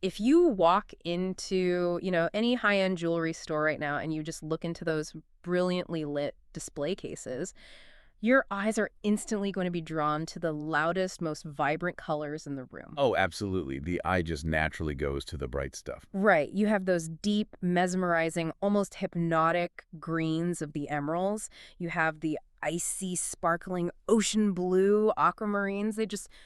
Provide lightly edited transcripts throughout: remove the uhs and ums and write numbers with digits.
if you walk into, any high-end jewelry store right now and you just look into those brilliantly lit display cases, your eyes are instantly going to be drawn to the loudest, most vibrant colors in the room. Oh, absolutely. The eye just naturally goes to the bright stuff. Right. You have those deep, mesmerizing, almost hypnotic greens of the emeralds. You have the icy, sparkling ocean blue aquamarines.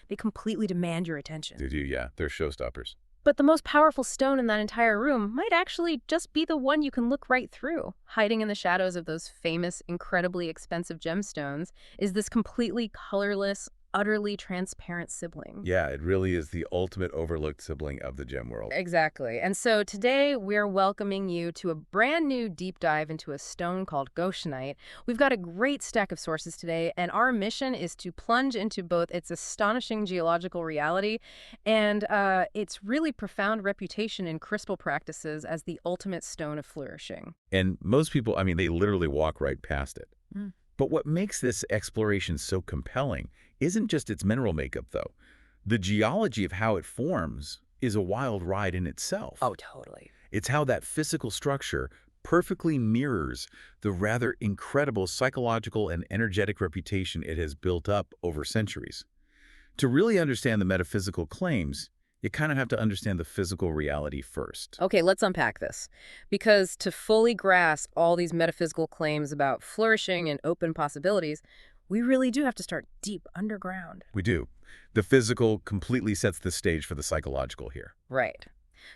They completely demand your attention. They do, yeah. They're showstoppers. But the most powerful stone in that entire room might actually just be the one you can look right through. Hiding in the shadows of those famous, incredibly expensive gemstones is this completely colorless, utterly transparent sibling. Yeah, it really is the ultimate overlooked sibling of the gem world. Exactly. And so today we're welcoming you to a brand new deep dive into a stone called Goshenite. We've got a great stack of sources today, and our mission is to plunge into both its astonishing geological reality and its really profound reputation in crystal practices as the ultimate stone of flourishing. And most people, I mean, they literally walk right past it. Mm. But what makes this exploration so compelling isn't just its mineral makeup, though. The geology of how it forms is a wild ride in itself. Oh, totally. It's how that physical structure perfectly mirrors the rather incredible psychological and energetic reputation it has built up over centuries. To really understand the metaphysical claims, you kind of have to understand the physical reality first. Okay, let's unpack this. Because to fully grasp all these metaphysical claims about flourishing and open possibilities, we really do have to start deep underground. We do. The physical completely sets the stage for the psychological here. Right.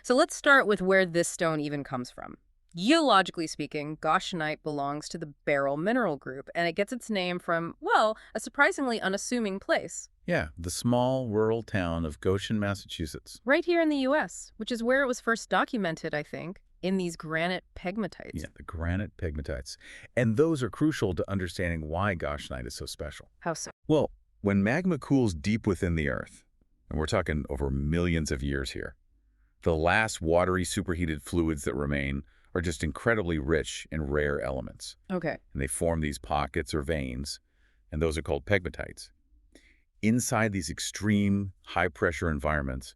So let's start with where this stone even comes from. Geologically speaking, Goshenite belongs to the beryl mineral group, and it gets its name from, well, a surprisingly unassuming place. Yeah, the small rural town of Goshen, Massachusetts. Right here in the U.S., which is where it was first documented, I think, in these granite pegmatites. Yeah, the granite pegmatites. And those are crucial to understanding why Goshenite is so special. How so? Well, when magma cools deep within the Earth, and we're talking over millions of years here, the last watery superheated fluids that remain are just incredibly rich in rare elements. Okay. And they form these pockets or veins, and those are called pegmatites. Inside these extreme high-pressure environments,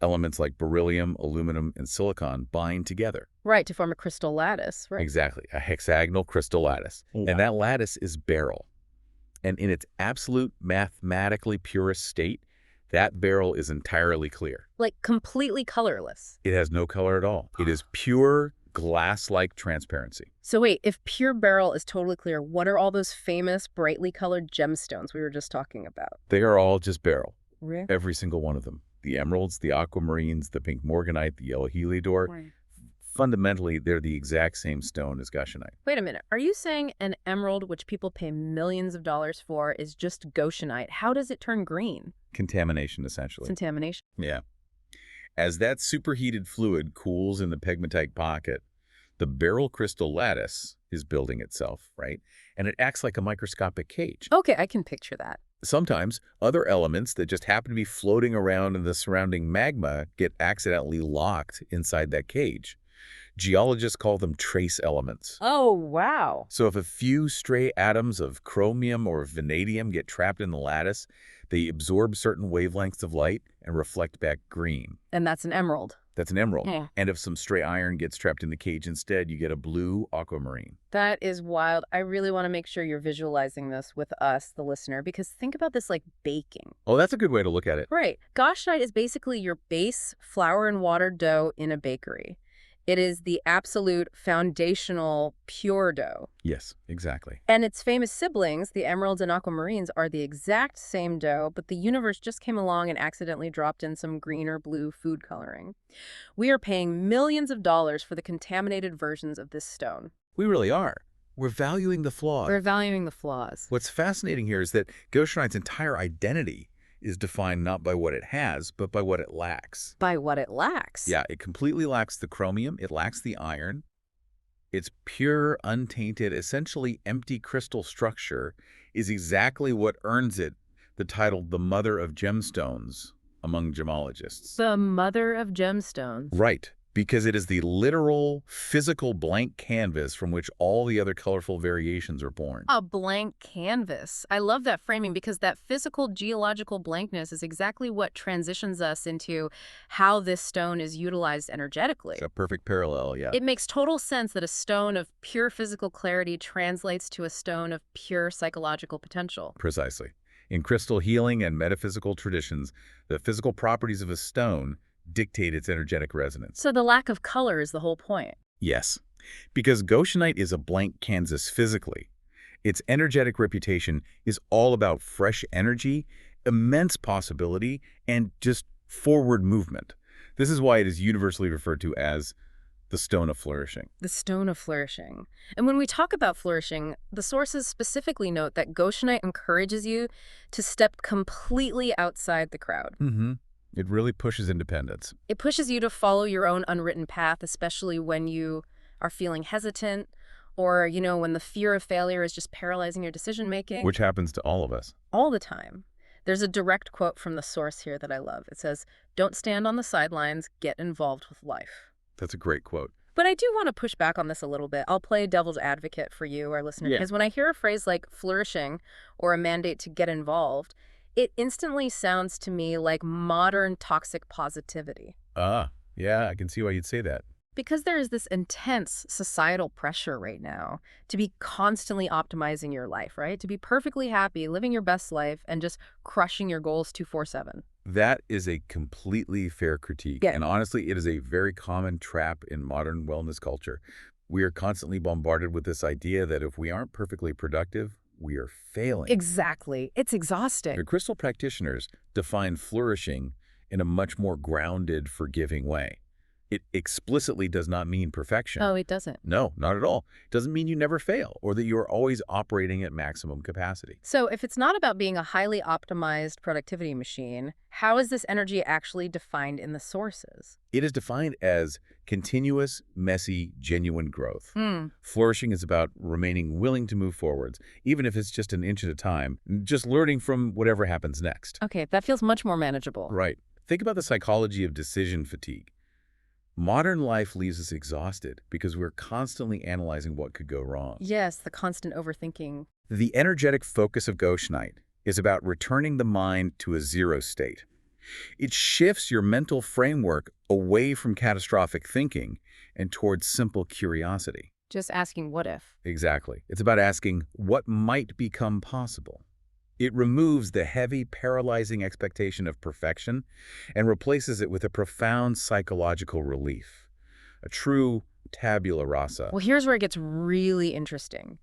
elements like beryllium, aluminum, and silicon bind together. Right, to form a crystal lattice, right? Exactly, a hexagonal crystal lattice. Yeah. And that lattice is beryl. And in its absolute mathematically purest state, that beryl is entirely clear. Like completely colorless. It has no color at all. It is pure glass-like transparency. So wait, if pure beryl is totally clear, what are all those famous brightly colored gemstones we were just talking about? They are all just beryl, Really? every single one of them. The emeralds, the aquamarines, the pink morganite, the yellow heliodor. Right. Fundamentally, they're the exact same stone as Goshenite. Wait a minute. Are you saying an emerald, which people pay millions of dollars for, is just Goshenite? How does it turn green? Contamination, essentially. Contamination. Yeah. As that superheated fluid cools in the pegmatite pocket, the beryl crystal lattice is building itself, right? And it acts like a microscopic cage. Okay, I can picture that. Sometimes other elements that just happen to be floating around in the surrounding magma get accidentally locked inside that cage. Geologists call them trace elements. Oh, wow. So if a few stray atoms of chromium or vanadium get trapped in the lattice, they absorb certain wavelengths of light and reflect back green. And that's an emerald. That's an emerald. Yeah. And if some stray iron gets trapped in the cage instead, you get a blue aquamarine. That is wild. I really want to make sure you're visualizing this with us, the listener, because think about this like baking. Oh, that's a good way to look at it. Right. Goshenite is basically your base flour and water dough in a bakery. It is the absolute foundational pure dough. Yes, exactly. And its famous siblings, the emeralds and aquamarines, are the exact same dough, but the universe just came along and accidentally dropped in some green or blue food coloring. We are paying millions of dollars for the contaminated versions of this stone. We really are. We're valuing the flaws. We're valuing the flaws. What's fascinating here is that Goshenite's entire identity is defined not by what it has, but by what it lacks. By what it lacks. Yeah, it completely lacks the chromium. It lacks the iron. Its pure, untainted, essentially empty crystal structure is exactly what earns it the title the Mother of Gemstones among gemologists. The Mother of Gemstones. Right, because it is the literal, physical blank canvas from which all the other colorful variations are born. A blank canvas. I love that framing because that physical geological blankness is exactly what transitions us into how this stone is utilized energetically. It's a perfect parallel, yeah. It makes total sense that a stone of pure physical clarity translates to a stone of pure psychological potential. Precisely. In crystal healing and metaphysical traditions, the physical properties of a stone dictate its energetic resonance. So the lack of color is the whole point. Yes, because Goshenite is a blank canvas physically. Its energetic reputation is all about fresh energy, immense possibility, and just forward movement. This is why it is universally referred to as the stone of flourishing. The stone of flourishing. And when we talk about flourishing, the sources specifically note that Goshenite encourages you to step completely outside the crowd. It really pushes independence. It pushes you to follow your own unwritten path, especially when you are feeling hesitant or, when the fear of failure is just paralyzing your decision-making. Which happens to all of us. All the time. There's a direct quote from the source here that I love. It says, "Don't stand on the sidelines, get involved with life." That's a great quote. But I do want to push back on this a little bit. I'll play devil's advocate for you, our listener, because when I hear a phrase like flourishing or a mandate to get involved, it instantly sounds to me like modern toxic positivity. Yeah, I can see why you'd say that. Because there is this intense societal pressure right now to be constantly optimizing your life, right? To be perfectly happy, living your best life, and just crushing your goals 24/7. That is a completely fair critique. Yeah. And honestly, it is a very common trap in modern wellness culture. We are constantly bombarded with this idea that if we aren't perfectly productive, we are failing. Exactly. It's exhausting. The crystal practitioners define flourishing in a much more grounded, forgiving way. It explicitly does not mean perfection. Oh, it doesn't. No, not at all. It doesn't mean you never fail or that you are always operating at maximum capacity. So if it's not about being a highly optimized productivity machine, how is this energy actually defined in the sources? It is defined as continuous, messy, genuine growth. Flourishing is about remaining willing to move forwards, even if it's just an inch at a time, just learning from whatever happens next. Okay, that feels much more manageable. Right. Think about the psychology of decision fatigue. Modern life leaves us exhausted because we're constantly analyzing what could go wrong. Yes, the constant overthinking. The energetic focus of Goshenite is about returning the mind to a zero state. It shifts your mental framework away from catastrophic thinking and towards simple curiosity. Just asking what if. Exactly. It's about asking what might become possible. It removes the heavy, paralyzing expectation of perfection and replaces it with a profound psychological relief, a true tabula rasa. Well, here's where it gets really interesting.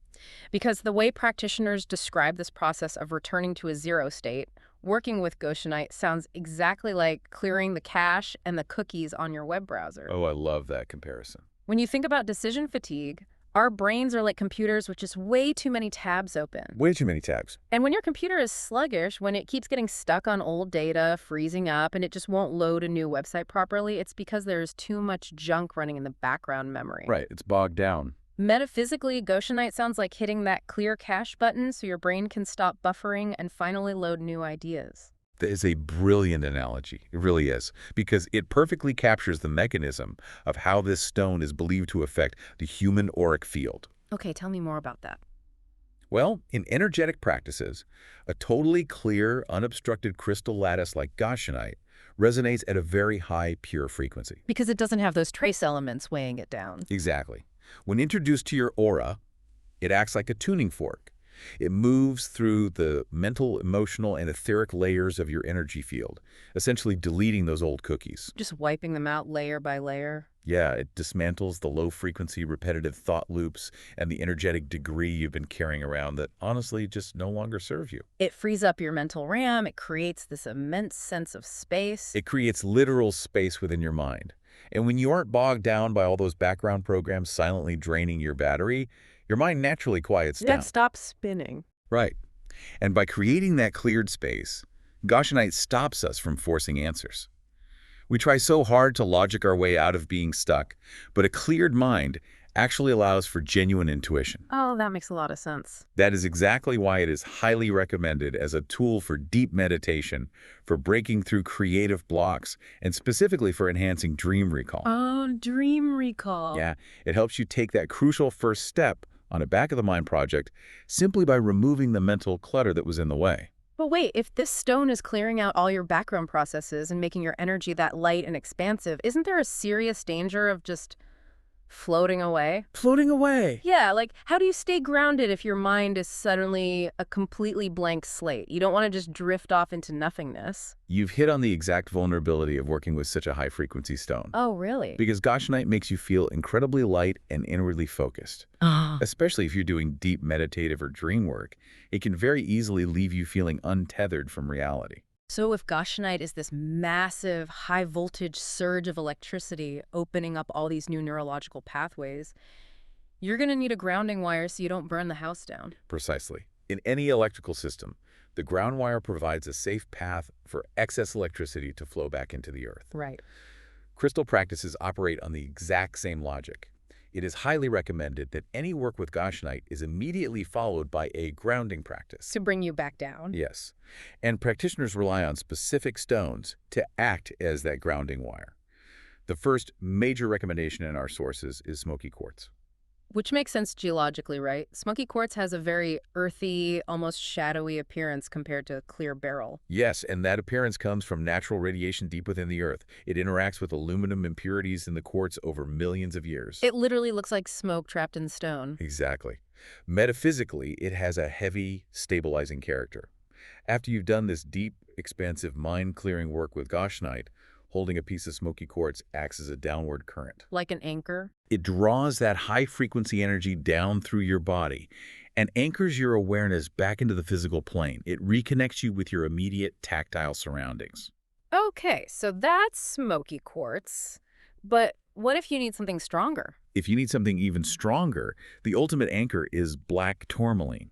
Because the way practitioners describe this process of returning to a zero state, working with Goshenite sounds exactly like clearing the cache and the cookies on your web browser. Oh, I love that comparison. When you think about decision fatigue, our brains are like computers with just way too many tabs open. Way too many tabs. And when your computer is sluggish, when it keeps getting stuck on old data, freezing up, and it just won't load a new website properly, it's because there's too much junk running in the background memory. Right, it's bogged down. Metaphysically, Goshenite sounds like hitting that clear cache button so your brain can stop buffering and finally load new ideas. That is a brilliant analogy. It really is, because it perfectly captures the mechanism of how this stone is believed to affect the human auric field. Okay, tell me more about that. Well, in energetic practices, a totally clear, unobstructed crystal lattice like Goshenite resonates at a very high, pure frequency. Because it doesn't have those trace elements weighing it down. Exactly. When introduced to your aura, it acts like a tuning fork. It moves through the mental, emotional, and etheric layers of your energy field, essentially deleting those old cookies. Just wiping them out layer by layer. Yeah, it dismantles the low-frequency, repetitive thought loops and the energetic debris you've been carrying around that honestly just no longer serve you. It frees up your mental RAM. It creates this immense sense of space. It creates literal space within your mind. And when you aren't bogged down by all those background programs silently draining your battery, your mind naturally quiets down. It stops spinning. Right. And by creating that cleared space, Goshenite stops us from forcing answers. We try so hard to logic our way out of being stuck, but a cleared mind actually allows for genuine intuition. Oh, that makes a lot of sense. That is exactly why it is highly recommended as a tool for deep meditation, for breaking through creative blocks, and specifically for enhancing dream recall. Oh, dream recall. Yeah, it helps you take that crucial first step on a back-of-the-mind project simply by removing the mental clutter that was in the way. But wait, if this stone is clearing out all your background processes and making your energy that light and expansive, isn't there a serious danger of just floating away? Floating away. Yeah, like how do you stay grounded if your mind is suddenly a completely blank slate? You don't want to just drift off into nothingness. You've hit on the exact vulnerability of working with such a high-frequency stone. Oh, really? Because Goshenite makes you feel incredibly light and inwardly focused. Ah. Especially if you're doing deep meditative or dream work, it can very easily leave you feeling untethered from reality. So if Goshenite is this massive, high-voltage surge of electricity opening up all these new neurological pathways, you're going to need a grounding wire so you don't burn the house down. Precisely. In any electrical system, the ground wire provides a safe path for excess electricity to flow back into the earth. Right. Crystal practices operate on the exact same logic. It is highly recommended that any work with Goshenite is immediately followed by a grounding practice. To bring you back down. Yes, and practitioners rely on specific stones to act as that grounding wire. The first major recommendation in our sources is smoky quartz. Which makes sense geologically, right? Smoky quartz has a very earthy, almost shadowy appearance compared to clear beryl. Yes, and that appearance comes from natural radiation deep within the earth. It interacts with aluminum impurities in the quartz over millions of years. It literally looks like smoke trapped in stone. Exactly. Metaphysically, it has a heavy, stabilizing character. After you've done this deep, expansive, mind-clearing work with Goshenite, holding a piece of smoky quartz acts as a downward current. Like an anchor? It draws that high-frequency energy down through your body and anchors your awareness back into the physical plane. It reconnects you with your immediate tactile surroundings. Okay, so that's smoky quartz. But what if you need something stronger? If you need something even stronger, the ultimate anchor is black tourmaline.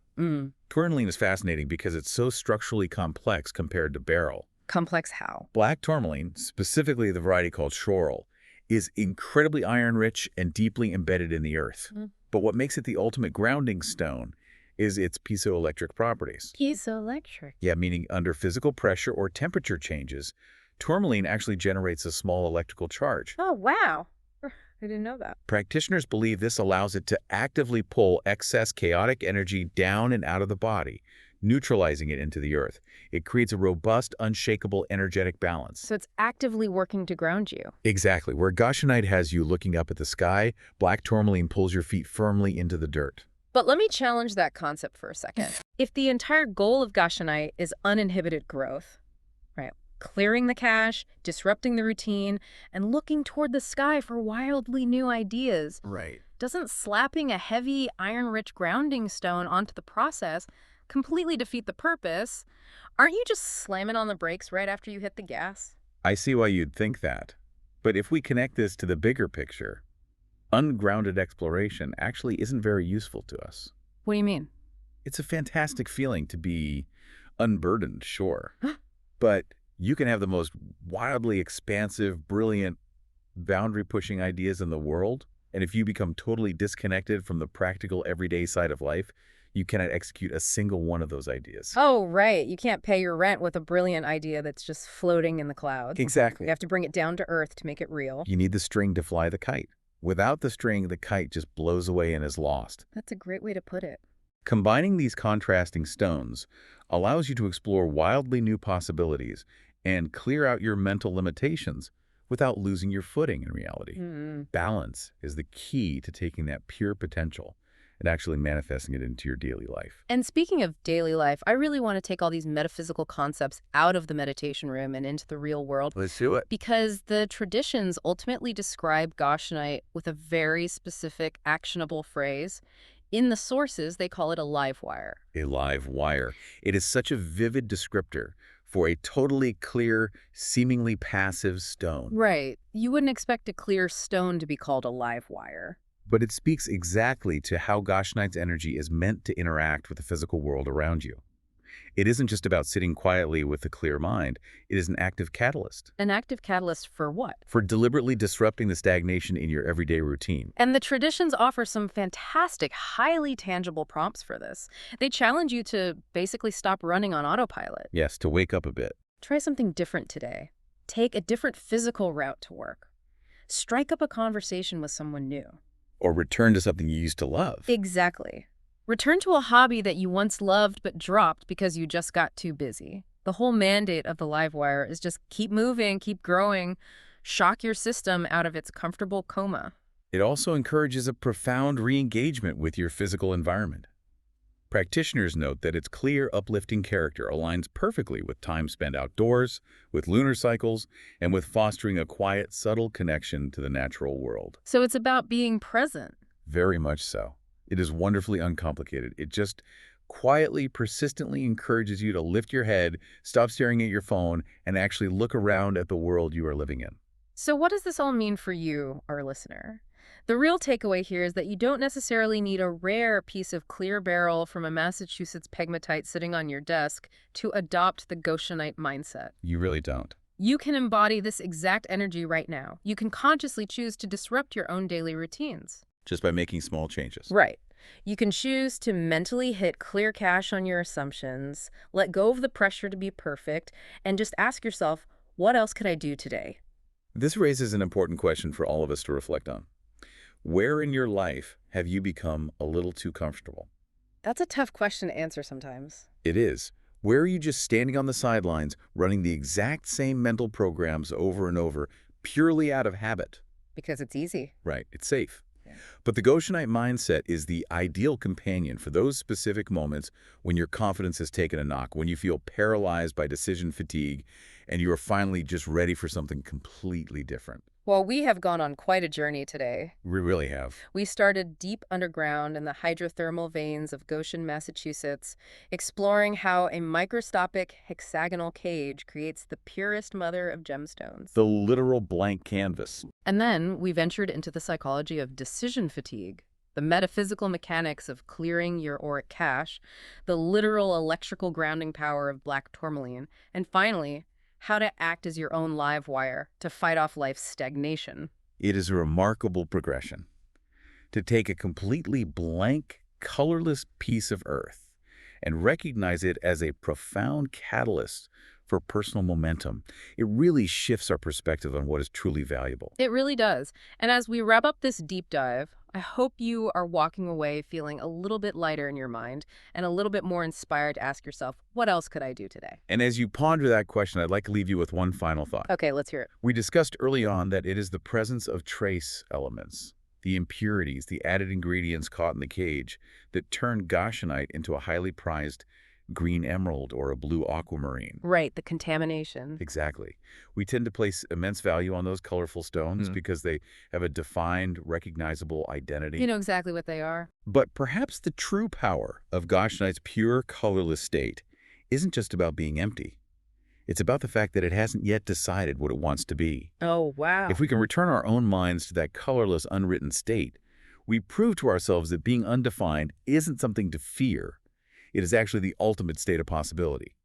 Tourmaline is fascinating because it's so structurally complex compared to beryl. Complex how? Black tourmaline, specifically the variety called schorl, is incredibly iron-rich and deeply embedded in the earth. But what makes it the ultimate grounding stone is its piezoelectric properties. Piezoelectric? Yeah, meaning under physical pressure or temperature changes, tourmaline actually generates a small electrical charge. Oh, wow. I didn't know that. Practitioners believe this allows it to actively pull excess chaotic energy down and out of the body, neutralizing it into the earth. It creates a robust, unshakable, energetic balance. So it's actively working to ground you. Exactly. Where Goshenite has you looking up at the sky, black tourmaline pulls your feet firmly into the dirt. But let me challenge that concept for a second. If the entire goal of Goshenite is uninhibited growth, right, clearing the cache, disrupting the routine, and looking toward the sky for wildly new ideas, Right. doesn't slapping a heavy, iron-rich grounding stone onto the process completely defeat the purpose? Aren't you just slamming on the brakes right after you hit the gas? I see why you'd think that. But if we connect this to the bigger picture, ungrounded exploration actually isn't very useful to us. What do you mean? It's a fantastic feeling to be unburdened, sure. But you can have the most wildly expansive, brilliant, boundary-pushing ideas in the world, and if you become totally disconnected from the practical, everyday side of life, you cannot execute a single one of those ideas. Oh, right. You can't pay your rent with a brilliant idea that's just floating in the clouds. Exactly. You have to bring it down to earth to make it real. You need the string to fly the kite. Without the string, the kite just blows away and is lost. That's a great way to put it. Combining these contrasting stones allows you to explore wildly new possibilities and clear out your mental limitations without losing your footing in reality. Balance is the key to taking that pure potential and actually manifesting it into your daily life. And speaking of daily life, I really want to take all these metaphysical concepts out of the meditation room and into the real world. Let's do it. Because the traditions ultimately describe Goshenite with a very specific, actionable phrase. In the sources, they call it a live wire. A live wire. It is such a vivid descriptor for a totally clear, seemingly passive stone. Right. You wouldn't expect a clear stone to be called a live wire. But it speaks exactly to how Goshenite's energy is meant to interact with the physical world around you. It isn't just about sitting quietly with a clear mind. It is an active catalyst An active catalyst for what? for deliberately disrupting the stagnation in your everyday routine. And the traditions offer some fantastic, highly tangible prompts for this. They challenge you to basically stop running on autopilot. Yes, to wake up a bit. Try something different today. Take a different physical route to work. Strike up a conversation with someone new. Or return to something you used to love. Exactly. Return to a hobby that you once loved but dropped because you just got too busy. The whole mandate of the live wire is just keep moving, keep growing, shock your system out of its comfortable coma. It also encourages a profound re-engagement with your physical environment. Practitioners note that its clear, uplifting character aligns perfectly with time spent outdoors, with lunar cycles, and with fostering a quiet, subtle connection to the natural world. So it's about being present. Very much so. It is wonderfully uncomplicated. It just quietly, persistently encourages you to lift your head, stop staring at your phone, and actually look around at the world you are living in. So what does this all mean for you, our listener? The real takeaway here is that you don't necessarily need a rare piece of clear beryl from a Massachusetts pegmatite sitting on your desk to adopt the Goshenite mindset. You really don't. You can embody this exact energy right now. You can consciously choose to disrupt your own daily routines. Just by making small changes. Right. You can choose to mentally hit clear cache on your assumptions, let go of the pressure to be perfect, and just ask yourself, what else could I do today? This raises an important question for all of us to reflect on. Where in your life have you become a little too comfortable? That's a tough question to answer sometimes. It is. Where are you just standing on the sidelines, running the exact same mental programs over and over, purely out of habit? Because it's easy. Right, it's safe. But the Goshenite mindset is the ideal companion for those specific moments when your confidence has taken a knock, when you feel paralyzed by decision fatigue, and you are finally just ready for something completely different. Well, we have gone on quite a journey today. We really have. We started deep underground in the hydrothermal veins of Goshen, Massachusetts, exploring how a microscopic hexagonal cage creates the purest mother of gemstones. The literal blank canvas. And then we ventured into the psychology of decision fatigue, the metaphysical mechanics of clearing your auric cache, the literal electrical grounding power of black tourmaline, and finally, how to act as your own live wire to fight off life's stagnation. It is a remarkable progression. To take a completely blank, colorless piece of earth and recognize it as a profound catalyst for personal momentum, it really shifts our perspective on what is truly valuable. It really does. And as we wrap up this deep dive, I hope you are walking away feeling a little bit lighter in your mind and a little bit more inspired to ask yourself, what else could I do today? And as you ponder that question, I'd like to leave you with one final thought. Okay, let's hear it. We discussed early on that it is the presence of trace elements, the impurities, the added ingredients caught in the cage, that turn Goshenite into a highly prized green emerald or a blue aquamarine. Right, the contamination. Exactly. We tend to place immense value on those colorful stones because they have a defined, recognizable identity. You know exactly what they are. But perhaps the true power of Goshenite's pure, colorless state isn't just about being empty. It's about the fact that it hasn't yet decided what it wants to be. Oh, wow. If we can return our own minds to that colorless, unwritten state, we prove to ourselves that being undefined isn't something to fear. It is actually the ultimate state of possibility.